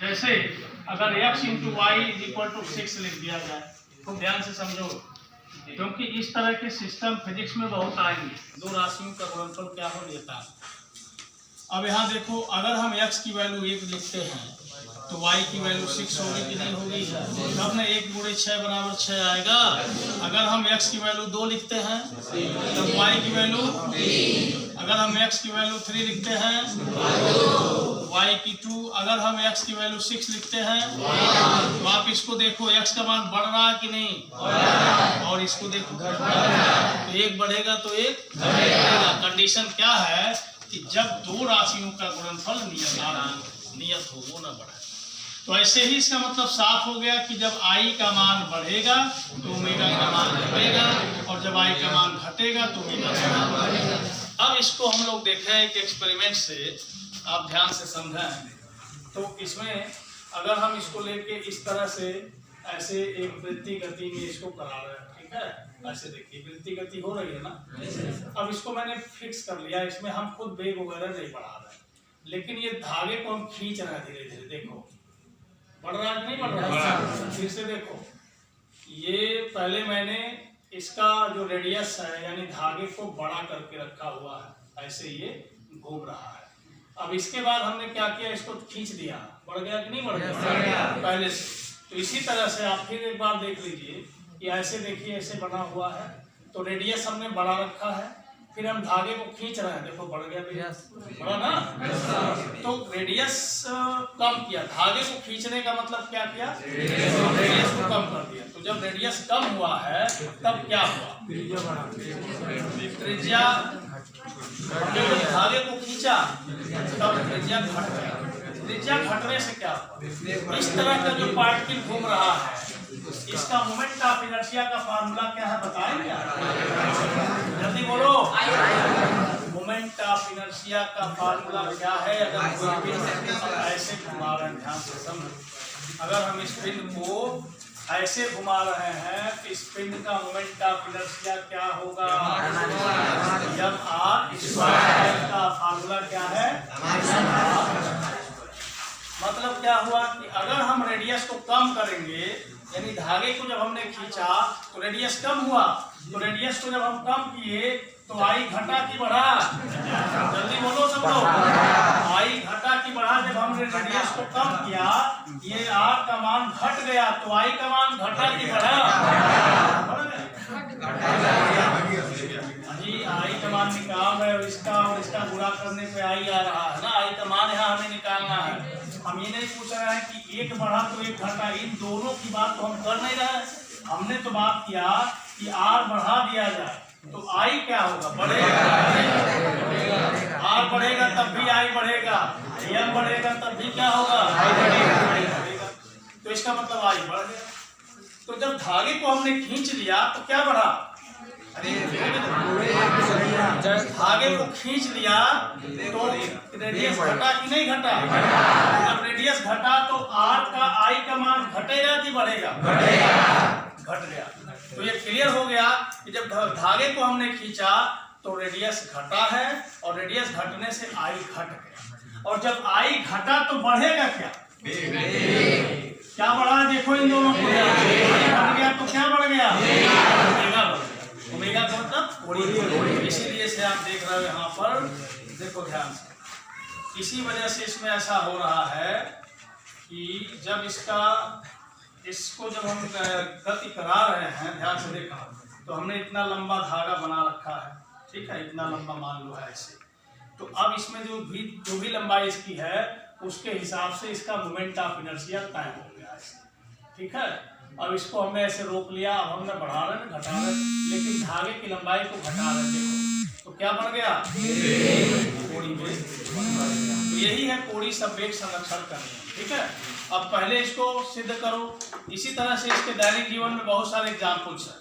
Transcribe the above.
जैसे अगर x into y is equal to 6 लिख दिया जाए, तो ध्यान से समझो, क्योंकि इस तरह के सिस्टम फिजिक्स में बहुत आएंगे। दो राशियों का गुणनफल क्या हो लेता है। अब यहाँ देखो, अगर हम x की वैल्यू 1 लिखते हैं तो y की वैल्यू 6 होगी कि नहीं होगी? तब ना 1 गुणे 6 बराबर 6 आएगा। अगर हम x की वैल्यू 2 लिखते हैं तब y की वैल्यू, अगर हम x की वैल्यू 3 लिखते हैं y की 2, अगर हम x की वैल्यू 6 लिखते हैं तो आप इसको देखो, x का मान बढ़ रहा है कि नहीं, और इसको देखो, तो एक बढ़ेगा तो एक घटेगा। कंडीशन क्या है कि जब दो राशियों का गुणनफल नियत हो, वो न बढ़े। तो ऐसे ही इसका मतलब साफ हो गया कि जब i का मान बढ़ेगा तो ओमेगा का मान घटेगा, और जब i का मान घटेगा तो ओमेगा का मान बढ़ेगा। अब इसको हम लोग देखें एक एक्सपेरिमेंट से, आप ध्यान से समझें। तो इसमें अगर हम इसको लेके इस तरह से ऐसे एक वृत्ति गति में इसको करा रहे हैं, ठीक है, ऐसे देखिए वृत्ति गति हो रही है ना। अब इसको मैंने फिक्स कर लिया, इसमें हम खुद वेग वगैरह नहीं बढ़ा रहे, लेकिन ये धागे को हम खींच रहे हैं धीरे धीरे। देखो बढ़ रहा है कि नहीं बढ़ रहा है? फिर से देखो, ये पहले मैंने इसका जो रेडियस है यानी धागे को बड़ा करके रखा हुआ है, ऐसे ये घूम रहा है। अब इसके बाद हमने क्या किया, इसको खींच दिया, बढ़ गया कि नहीं बढ़ गया पहले से। तो इसी तरह से आप फिर एक बार देख लीजिए कि ऐसे देखिए, ऐसे बना हुआ है, तो रेडियस हमने बड़ा रखा है, फिर हम धागे को खींच रहे हैं, देखो बढ़ गया, बढ़ा ना। तो रेडियस कम किया, धागे को खींचने का मतलब क्या किया, रेडियस को कम कर दिया। तो जब रेडियस कम हुआ है तब क्या हुआ, त्रिज्या, जब धागे को खींचा तब त्रिज्या घट गया। त्रिज्या घटने से क्या हुआ, इस तरह का जो पार्टिकल घूम रहा है इसका मोमेंट ऑफ इनर्शिया का फार्मूला क्या है, बताएं क्या, जल्दी बोलो। मोमेंट ऑफ इनर्शिया का फार्मूला क्या है? अगर कोई पिंड ऐसे घुमा रहे हैं, ध्यान से समझो, अगर हम इस पिंड को ऐसे घुमा रहे हैं तो इस पिंड का मोमेंट ऑफ इनर्शिया क्या होगा, m/r²। का फार्मूला क्या है, मतलब क्या हुआ कि अगर हम रेडियस को कम करेंगे, यानी धागे को जब हमने खींचा तो रेडियस कम हुआ, तो रेडियस को जब हम कम किए तो आई घटा कि बढ़ा, जल्दी बोलो सब लोग, आई घटा कि बढ़ा। जब हमने रेडियस को कम किया, ये r का मान घट गया, तो आई का मान घटा कि बढ़ा, जी आई का मान निकाल रहे हो, इसका गुणा करने पे आई आ रहा है ना, आई का मान यहाँ हमें निकालना है। हम ये नहीं पूछ रहे हैं कि एक बढ़ा तो एक घटा, इन दोनों की बात तो हम कर नहीं रहे। हमने तो बात किया कि r बढ़ा दिया जाए तो i क्या होगा, बढ़ेगा। r बढ़ेगा तब भी i बढ़ेगा, m बढ़ेगा तब भी क्या होगा, i बढ़ेगा। तो इसका मतलब i बढ़ गया। तो जब धागे को हमने खींच लिया तो क्या बढ़ा, धागे को खींच लिया तो रेडियस घटा कि नहीं घटा, जब रेडियस घटा तो r का i का मान घटेगा कि बढ़ेगा, घट गया। तो ये क्लियर हो गया कि जब धागे को हमने खींचा तो रेडियस घटा है, और रेडियस घटने से i घट गया, और जब i घटा तो बढ़ेगा क्या, क्या बढ़ा, देखो इन दोनों को, घट गया तो क्या बढ़ गया, ओमेगा बढ़ गया। ओमेगा का मतलब कोणीय, इसीलिए से आप देख रहे हो यहाँ पर, देखो ध्यान से, इसी वजह से इसमें ऐसा हो रहा है कि जब इसको जब हम गति करा रहे हैं, ध्यान से देखा, तो हमने इतना लंबा धागा बना रखा है, ठीक है, इतना लंबा मान लो है ऐसे। तो अब इसमें जो भी लंबाई इसकी है उसके हिसाब से इसका मोमेंट ऑफ इनर्शिया तय हो गया ऐसे, ठीक है। अब इसको हमने ऐसे रोक लिया, अब हमने बढ़ा रहे हैं घटा रहे, लेकिन धागे की लंबाई को घटा रहे, देखो तो क्या बन गया, कोणीय वेग। तो यही है कोणीय संवेग संरक्षण का नियम, ठीक है। अब पहले इसको सिद्ध करो। इसी तरह से इसके दैनिक जीवन में बहुत सारे एग्जाम्पल्स हैं।